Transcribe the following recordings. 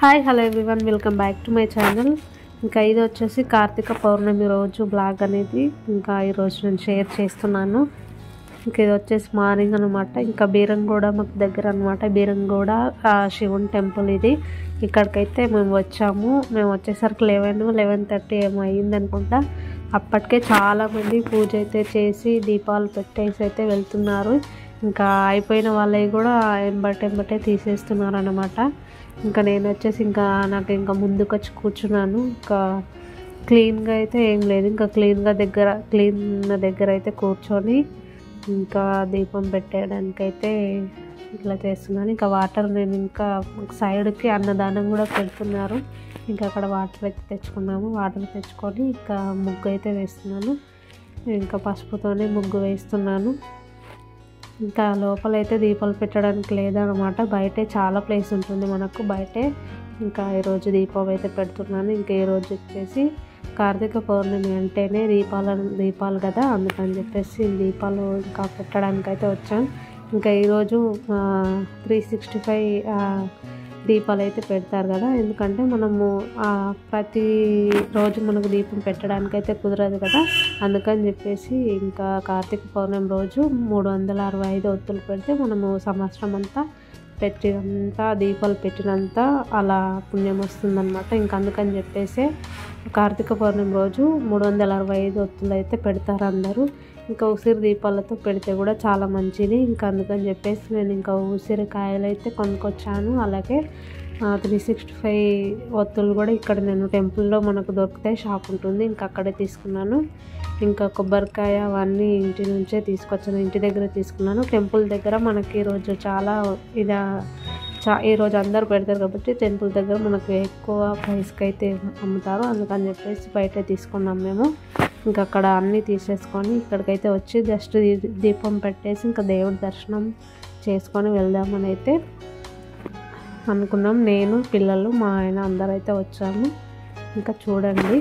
Hi hello everyone, welcome back to my channel. ఇంకా ఇది వచ్చేసి కార్తీక పౌర్ణమి రోజు బ్లాగ్ అనేది ఇంకా ఈరోజు నేను షేర్ చేస్తున్నాను. ఇంకా ఇది వచ్చేసి మార్నింగ్ అనమాట. ఇంకా బీరంగూడ మాకు దగ్గర అనమాట. బీరంగూడ శివుని టెంపుల్ ఇది. ఇక్కడికైతే మేము వచ్చాము. మేము వచ్చేసరికి 11:30 ఏమో అయ్యింది అనుకుంటా. అప్పటికే చాలామంది పూజ అయితే చేసి దీపాలు పెట్టేసి అయితే వెళ్తున్నారు. ఇంకా అయిపోయిన వాళ్ళవి కూడా ఎంబటే తీసేస్తున్నారు అన్నమాట. ఇంకా నేను వచ్చేసి ఇంకా నాకు ఇంకా ముందుకు వచ్చి కూర్చున్నాను. ఇంకా క్లీన్గా అయితే ఏం లేదు, ఇంకా క్లీన్ దగ్గర అయితే కూర్చొని ఇంకా దీపం పెట్టేయడానికి అయితే ఇట్లా చేస్తున్నాను. ఇంకా వాటర్ నేను ఇంకా సైడ్కి అన్నదానం కూడా పెడుతున్నారు. ఇంకా అక్కడ వాటర్ అయితే తెచ్చుకున్నాము. వాటర్ తెచ్చుకొని ఇంకా ముగ్గు అయితే వేస్తున్నాను. ఇంకా పసుపుతోనే ముగ్గు వేస్తున్నాను. ఇంకా లోపలైతే దీపాలు పెట్టడానికి లేదనమాట. బయటే చాలా ప్లేస్ ఉంటుంది మనకు బయటే. ఇంకా ఈరోజు దీపం అయితే పెడుతున్నాను. ఇంకా ఈరోజు వచ్చేసి కార్తీక పౌర్ణమి అంటేనే దీపాలు కదా, అందుకని చెప్పేసి దీపాలు ఇంకా పెట్టడానికి అయితే వచ్చాను. ఇంకా ఈరోజు 365 దీపాలు అయితే పెడతారు కదా, ఎందుకంటే మనము ప్రతి రోజు మనకు దీపం పెట్టడానికి అయితే కుదరదు కదా, అందుకని చెప్పేసి ఇంకా కార్తీక పౌర్ణమి రోజు 365 ఒత్తులు పెడితే మనము సంవత్సరం అంతా పెట్టినంత దీపాలు పెట్టినంత అలా పుణ్యం వస్తుందన్నమాట. ఇంకా అందుకని చెప్పేసి కార్తీక పౌర్ణమి రోజు 365 ఒత్తులు అయితే పెడతారు అందరూ. ఇంకా ఉసిరి దీపాలతో పెడితే కూడా చాలా మంచిది. ఇంకా అందుకని చెప్పేసి నేను ఇంకా ఉసిరికాయలు అయితే కొనుక్కొచ్చాను. అలాగే 365 ఒత్తులు కూడా ఇక్కడ నేను టెంపుల్లో మనకు దొరుకుతాయి, షాప్ ఉంటుంది, ఇంకా అక్కడే తీసుకున్నాను. ఇంకా కొబ్బరికాయ అవన్నీ ఇంటి నుంచే తీసుకొచ్చాను, ఇంటి దగ్గర తీసుకున్నాను. టెంపుల్ దగ్గర మనకి ఈరోజు చాలా ఈరోజు అందరూ పెడతారు కాబట్టి టెంపుల్ దగ్గర మనకు ఎక్కువ ప్రైస్కి అయితే అమ్ముతారు, అందుకని చెప్పేసి బయటే తీసుకున్నాం మేము. ఇంకా అక్కడ అన్నీ తీసేసుకొని ఇక్కడికైతే వచ్చి జస్ట్ దీపం పెట్టేసి ఇంకా దేవుడి దర్శనం చేసుకొని వెళ్దామని అయితే అనుకున్నాం. నేను, పిల్లలు, మా ఆయన అందరూ అయితే వచ్చాము. ఇంకా చూడండి,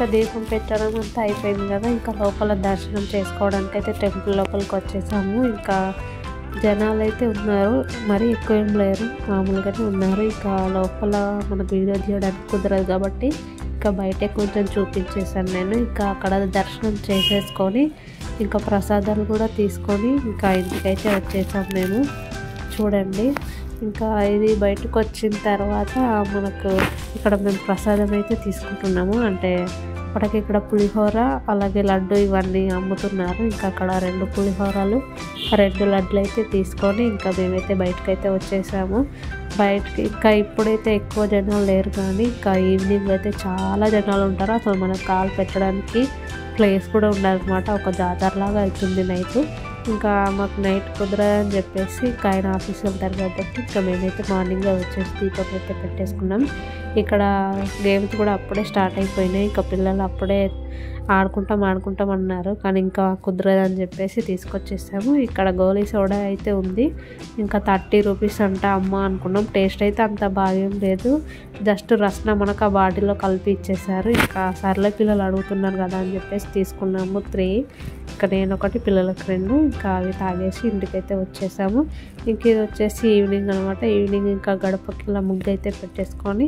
ఇంకా దీపం పెట్టడం అంతా అయిపోయింది కదా. ఇంకా లోపల దర్శనం చేసుకోవడానికి అయితే టెంపుల్ లోపలికి వచ్చేసాము. ఇంకా జనాలు అయితే ఉన్నారు, మరి ఎక్కువ ఏం లేరు, మామూలుగానే ఉన్నారు. ఇంకా లోపల మనకు వీడియో తీయడానికి కుదరదు కాబట్టి ఇంకా బయటే కొంచెం చూపించేసాను నేను. ఇంకా అక్కడ దర్శనం చేసేసుకొని ఇంకా ప్రసాదాలు కూడా తీసుకొని ఇంకా ఇంటికైతే వచ్చేసాం మేము. చూడండి, ఇంకా ఇది బయటకు వచ్చిన తర్వాత మనకు ఇక్కడ మేము ప్రసాదం అయితే తీసుకుంటున్నాము. అంటే అప్పటికి ఇక్కడ పులిహోర అలాగే లడ్డు ఇవన్నీ అమ్ముతున్నారు. ఇంకా అక్కడ 2 పులిహోరలు 2 లడ్లు అయితే తీసుకొని ఇంకా మేమైతే బయటకైతే వచ్చేసాము. బయటకి ఇంకా ఇప్పుడైతే ఎక్కువ జనాలు లేరు, కానీ ఇంకా ఈవినింగ్ అయితే చాలా జనాలు ఉంటారు. అసలు మనకు కాలు పెట్టడానికి ప్లేస్ కూడా ఉండాలన్నమాట. ఒక జాతరలాగా అవుతుంది నైట్. ఇంకా మాకు నైట్ కుదరదని చెప్పేసి ఇంకా ఆయన ఆఫీస్ వెళ్తారు కాబట్టి ఇంకా మేమైతే మార్నింగ్గా వచ్చేసి దీపం అయితే పెట్టేసుకున్నాం. ఇక్కడ గేమ్స్ కూడా అప్పుడే స్టార్ట్ అయిపోయినాయి. ఇంకా పిల్లలు అప్పుడే ఆడుకుంటాం అన్నారు, కానీ ఇంకా కుదరదని చెప్పేసి తీసుకొచ్చేసాము. ఇక్కడ గోలీ సోడా అయితే ఉంది, ఇంకా 30 రూపీస్ అంట. అమ్మ అనుకున్నాం, టేస్ట్ అయితే అంత బాగేం లేదు, జస్ట్ రసన మనకు ఆ బాటిల్లో కలిపి ఇచ్చేసారు. ఇంకా సర్లే పిల్లలు అడుగుతున్నారు కదా అని చెప్పేసి తీసుకున్నాము 3. ఇంకా నేను ఒకటి, పిల్లలకు 2. ఇంకా అవి తాగేసి ఇంటికైతే వచ్చేసాము. ఇంక ఇది వచ్చేసి ఈవినింగ్ అనమాట. ఈవినింగ్ ఇంకా గడపకి ఇలా ముగ్గు అయితే పెట్టేసుకొని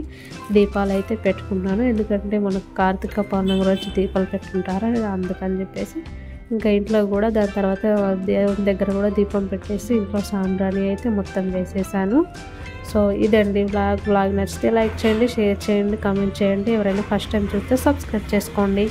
దీపాలు అయితే పెట్టుకున్నాను. ఎందుకంటే మనకు కార్తీక పౌర్ణమి రోజు దీపాలు పెట్టుకుంటారు, అందుకని చెప్పేసి ఇంకా ఇంట్లో కూడా దాని తర్వాత దేవుని దగ్గర కూడా దీపం పెట్టేసి ఇంట్లో సాంబ్రాణి అయితే మొత్తం వేసేసాను. సో ఇదండి బ్లాగ్ నచ్చితే లైక్ చేయండి, షేర్ చేయండి, కామెంట్ చేయండి. ఎవరైనా ఫస్ట్ టైం చూస్తే సబ్స్క్రైబ్ చేసుకోండి.